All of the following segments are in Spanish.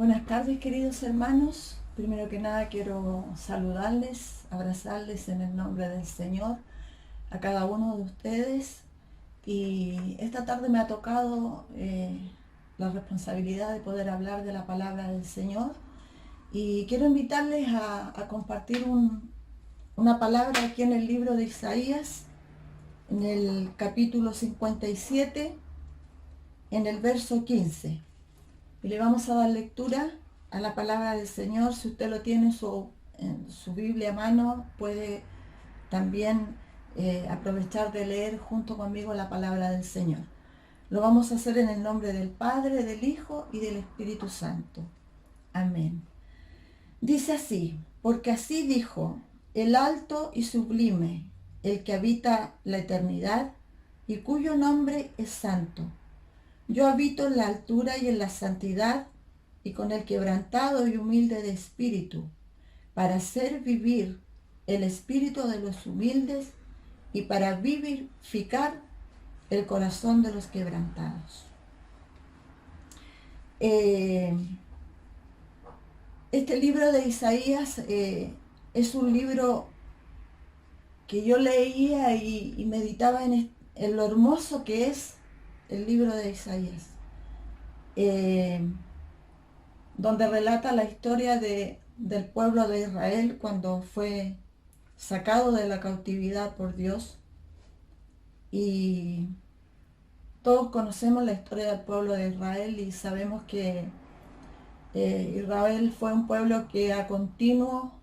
Buenas tardes, queridos hermanos. Primero que nada quiero saludarles, abrazarles en el nombre del Señor a cada uno de ustedes. Y esta tarde me ha tocado la responsabilidad de poder hablar de la palabra del Señor. Y quiero invitarles a compartir una palabra aquí en el libro de Isaías, en el capítulo 57, en el verso 15. Y le vamos a dar lectura a la palabra del Señor. Si usted lo tiene en su Biblia a mano, puede también aprovechar de leer junto conmigo la palabra del Señor. Lo vamos a hacer en el nombre del Padre, del Hijo y del Espíritu Santo. Amén. Dice así: porque así dijo el alto y sublime, el que habita la eternidad y cuyo nombre es santo. Yo habito en la altura y en la santidad, y con el quebrantado y humilde de espíritu, para hacer vivir el espíritu de los humildes y para vivificar el corazón de los quebrantados. Este libro de Isaías es un libro que yo leía y meditaba en lo hermoso que es el libro de Isaías, donde relata la historia del pueblo de Israel cuando fue sacado de la cautividad por Dios. Y todos conocemos la historia del pueblo de Israel y sabemos que Israel fue un pueblo que a continuo,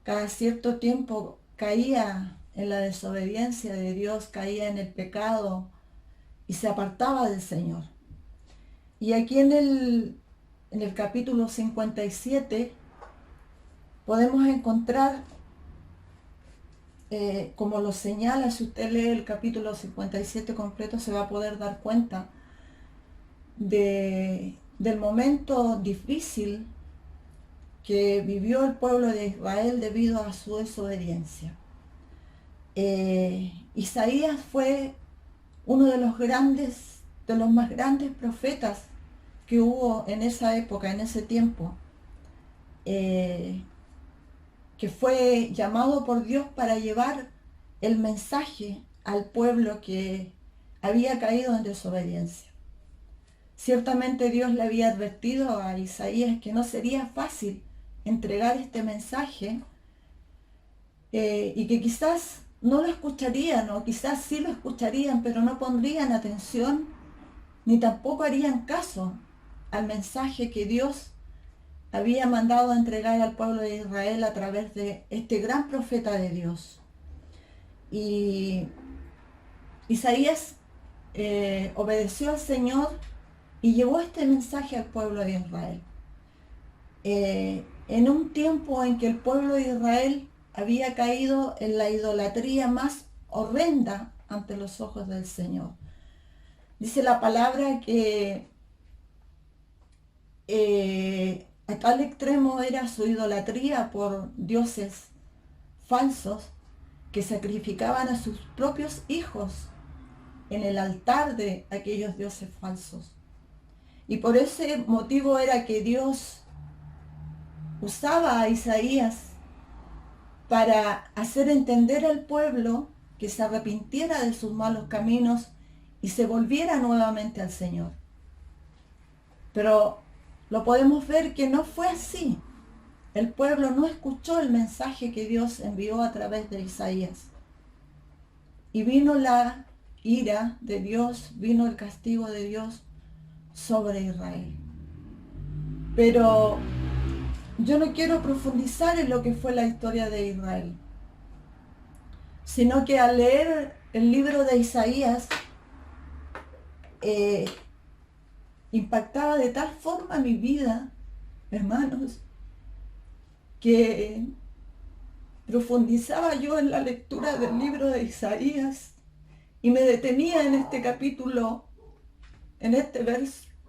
cada cierto tiempo, caía en la desobediencia de Dios, caía en el pecado y se apartaba del Señor. Y aquí en el capítulo 57 podemos encontrar, como lo señala, si usted lee el capítulo 57 completo, se va a poder dar cuenta del momento difícil que vivió el pueblo de Israel debido a su desobediencia. Isaías fue uno de los más grandes profetas que hubo en esa época, en ese tiempo, que fue llamado por Dios para llevar el mensaje al pueblo que había caído en desobediencia. Ciertamente Dios le había advertido a Isaías que no sería fácil entregar este mensaje y que quizás no lo escucharían, o quizás sí lo escucharían, pero no pondrían atención ni tampoco harían caso al mensaje que Dios había mandado a entregar al pueblo de Israel a través de este gran profeta de Dios. Y Isaías obedeció al Señor y llevó este mensaje al pueblo de Israel. En un tiempo en que el pueblo de Israel había caído en la idolatría más horrenda ante los ojos del Señor. Dice la palabra que a tal extremo era su idolatría por dioses falsos que sacrificaban a sus propios hijos en el altar de aquellos dioses falsos. Y por ese motivo era que Dios usaba a Isaías para hacer entender al pueblo que se arrepintiera de sus malos caminos y se volviera nuevamente al Señor. Pero lo podemos ver que no fue así. El pueblo no escuchó el mensaje que Dios envió a través de Isaías. Y vino la ira de Dios, vino el castigo de Dios sobre Israel. Pero yo no quiero profundizar en lo que fue la historia de Israel, sino que al leer el libro de Isaías, impactaba de tal forma mi vida, hermanos, que profundizaba yo en la lectura del libro de Isaías y me detenía en este capítulo, en este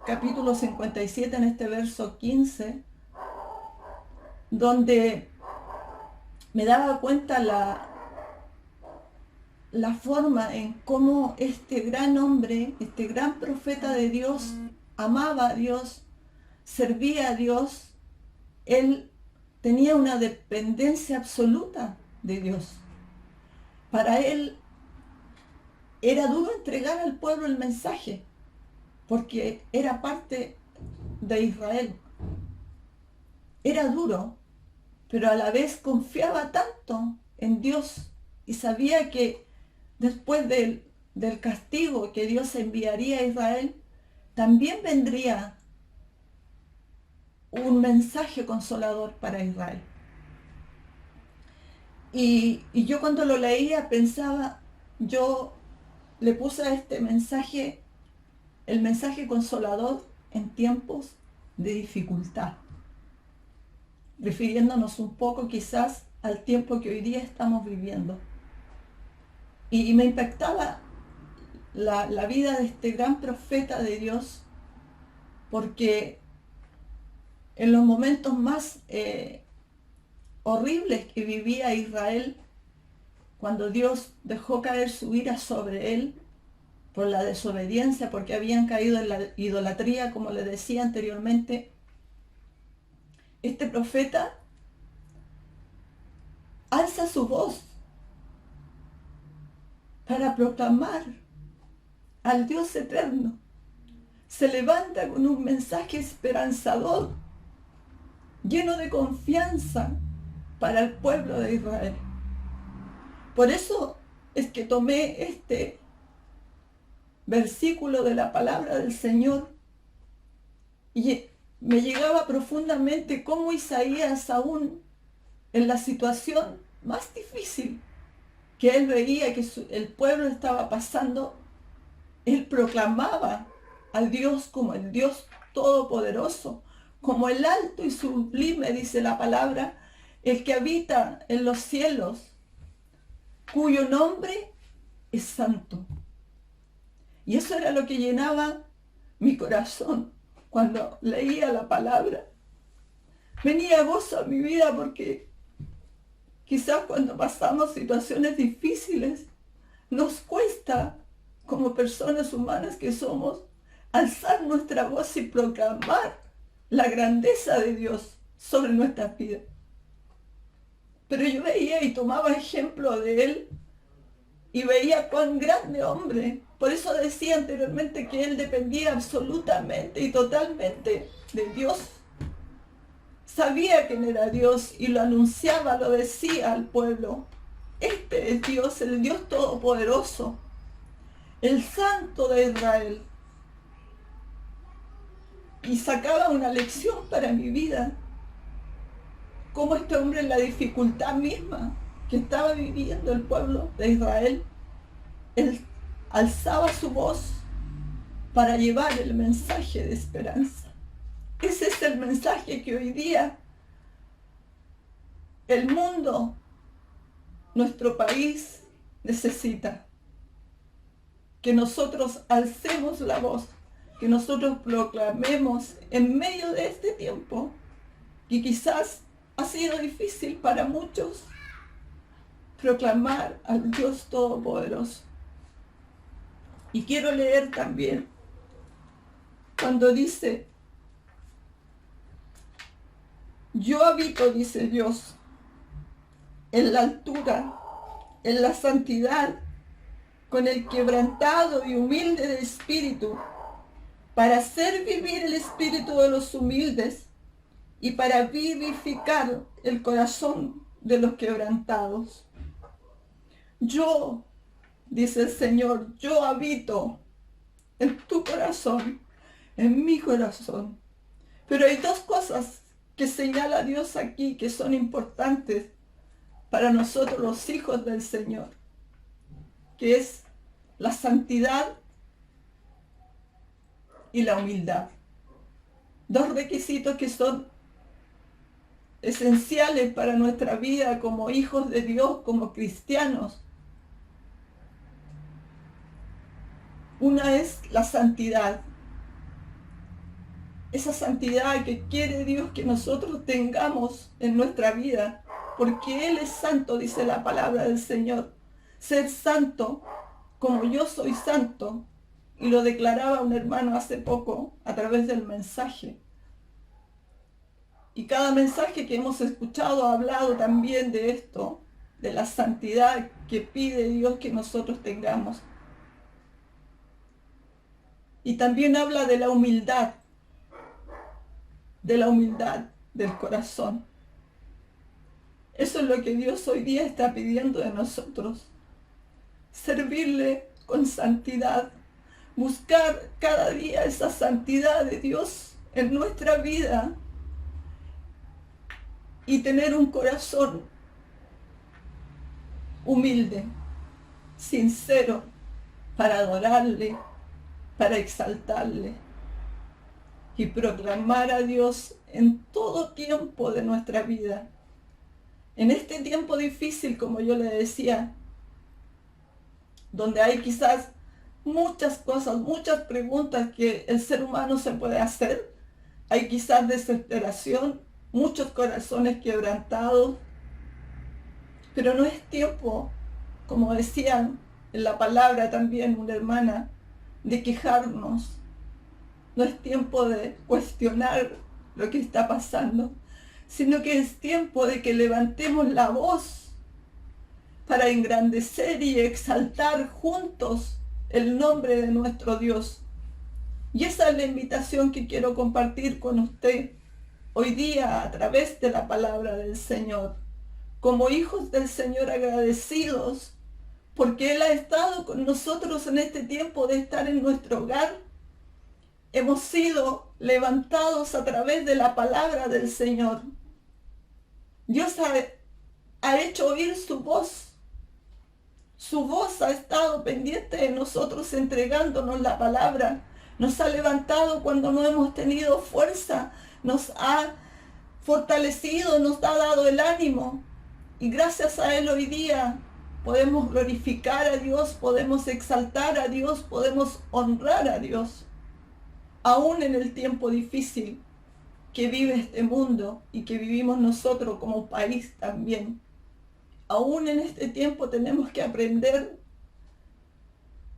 capítulo 57, en este verso 15, donde me daba cuenta la forma en cómo este gran hombre, este gran profeta de Dios, amaba a Dios, servía a Dios, él tenía una dependencia absoluta de Dios. Para él era duro entregar al pueblo el mensaje, porque era parte de Israel. Era duro, pero a la vez confiaba tanto en Dios y sabía que después del castigo que Dios enviaría a Israel, también vendría un mensaje consolador para Israel. Y yo cuando lo leía pensaba, yo le puse a este mensaje, el mensaje consolador en tiempos de dificultad, refiriéndonos un poco quizás al tiempo que hoy día estamos viviendo. Y me impactaba la vida de este gran profeta de Dios, porque en los momentos más horribles que vivía Israel, cuando Dios dejó caer su ira sobre él por la desobediencia, porque habían caído en la idolatría, como le decía anteriormente, este profeta alza su voz para proclamar al Dios eterno. Se levanta con un mensaje esperanzador, lleno de confianza para el pueblo de Israel. Por eso es que tomé este versículo de la palabra del Señor y me llegaba profundamente cómo Isaías, aún en la situación más difícil que él veía que el pueblo estaba pasando, él proclamaba al Dios como el Dios todopoderoso, como el alto y sublime, dice la palabra, el que habita en los cielos, cuyo nombre es santo. Y eso era lo que llenaba mi corazón cuando leía la palabra. Venía gozo a mi vida porque quizás cuando pasamos situaciones difíciles nos cuesta, como personas humanas que somos, alzar nuestra voz y proclamar la grandeza de Dios sobre nuestras vidas. Pero yo veía y tomaba ejemplo de él y veía cuán grande hombre. Por eso decía anteriormente que él dependía absolutamente y totalmente de Dios. Sabía quién era Dios y lo anunciaba, lo decía al pueblo. Este es Dios, el Dios todopoderoso, el Santo de Israel. Y sacaba una lección para mi vida. Cómo este hombre, en la dificultad misma que estaba viviendo el pueblo de Israel, él alzaba su voz para llevar el mensaje de esperanza. Ese es el mensaje que hoy día el mundo, nuestro país, necesita. Que nosotros alcemos la voz, que nosotros proclamemos en medio de este tiempo, que quizás ha sido difícil para muchos, proclamar al Dios Todopoderoso. Y quiero leer también cuando dice, yo habito, dice Dios, en la altura, en la santidad, con el quebrantado y humilde de espíritu, para hacer vivir el espíritu de los humildes y para vivificar el corazón de los quebrantados. Yo, dice el Señor, yo habito en tu corazón, en mi corazón. Pero hay dos cosas que señala Dios aquí que son importantes para nosotros los hijos del Señor, que es la santidad y la humildad. Dos requisitos que son esenciales para nuestra vida como hijos de Dios, como cristianos. Una es la santidad. Esa santidad que quiere Dios que nosotros tengamos en nuestra vida, porque Él es santo, dice la palabra del Señor. Ser santo como yo soy santo, y lo declaraba un hermano hace poco a través del mensaje. Y cada mensaje que hemos escuchado ha hablado también de esto, de la santidad que pide Dios que nosotros tengamos. Y también habla de la humildad del corazón. Eso es lo que Dios hoy día está pidiendo de nosotros. Servirle con santidad, buscar cada día esa santidad de Dios en nuestra vida y tener un corazón humilde, sincero, para adorarle, para exaltarle y proclamar a Dios en todo tiempo de nuestra vida. En este tiempo difícil, como yo le decía, donde hay quizás muchas cosas, muchas preguntas que el ser humano se puede hacer, hay quizás desesperación, muchos corazones quebrantados, pero no es tiempo, como decían en la palabra también una hermana, de quejarnos. No es tiempo de cuestionar lo que está pasando, sino que es tiempo de que levantemos la voz para engrandecer y exaltar juntos el nombre de nuestro Dios. Y esa es la invitación que quiero compartir con usted hoy día a través de la palabra del Señor. Como hijos del Señor agradecidos, porque Él ha estado con nosotros en este tiempo de estar en nuestro hogar. Hemos sido levantados a través de la palabra del Señor. Dios ha hecho oír su voz. Su voz ha estado pendiente de nosotros entregándonos la palabra. Nos ha levantado cuando no hemos tenido fuerza. Nos ha fortalecido, nos ha dado el ánimo. Y gracias a Él hoy día podemos glorificar a Dios, podemos exaltar a Dios, podemos honrar a Dios. Aún en el tiempo difícil que vive este mundo y que vivimos nosotros como país también. Aún en este tiempo tenemos que aprender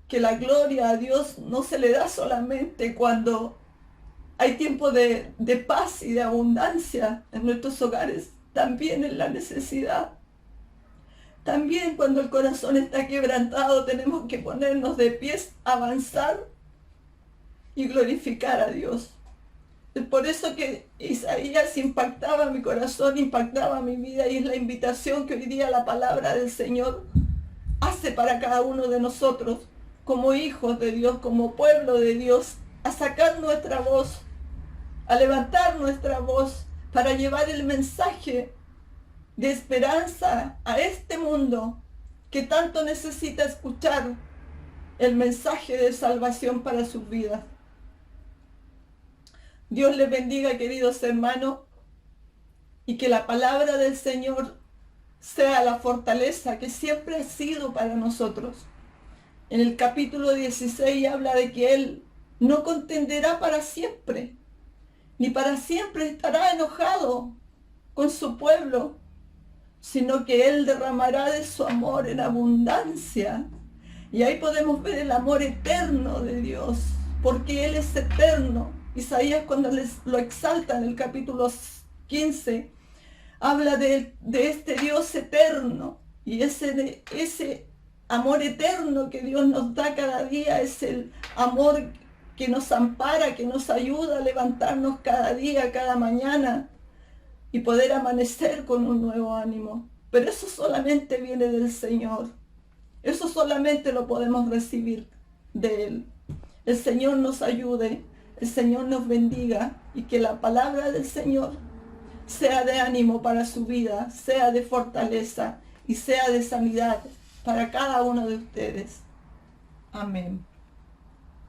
que la gloria a Dios no se le da solamente cuando hay tiempo de paz y de abundancia en nuestros hogares, también en la necesidad. También cuando el corazón está quebrantado tenemos que ponernos de pies, avanzar y glorificar a Dios. Es por eso que Isaías impactaba mi corazón, impactaba mi vida, y es la invitación que hoy día la palabra del Señor hace para cada uno de nosotros, como hijos de Dios, como pueblo de Dios, a sacar nuestra voz, a levantar nuestra voz para llevar el mensaje de esperanza a este mundo que tanto necesita escuchar el mensaje de salvación para sus vidas. Dios les bendiga, queridos hermanos, y que la palabra del Señor sea la fortaleza que siempre ha sido para nosotros. En el capítulo 16 habla de que Él no contenderá para siempre, ni para siempre estará enojado con su pueblo, sino que Él derramará de su amor en abundancia. Y ahí podemos ver el amor eterno de Dios, porque Él es eterno. Isaías, cuando lo exalta en el capítulo 15, habla de este Dios eterno, y ese amor eterno que Dios nos da cada día es el amor que nos ampara, que nos ayuda a levantarnos cada día, cada mañana, y poder amanecer con un nuevo ánimo. Pero eso solamente viene del Señor. Eso solamente lo podemos recibir de Él. El Señor nos ayude, el Señor nos bendiga, y que la palabra del Señor sea de ánimo para su vida, sea de fortaleza y sea de sanidad para cada uno de ustedes. Amén.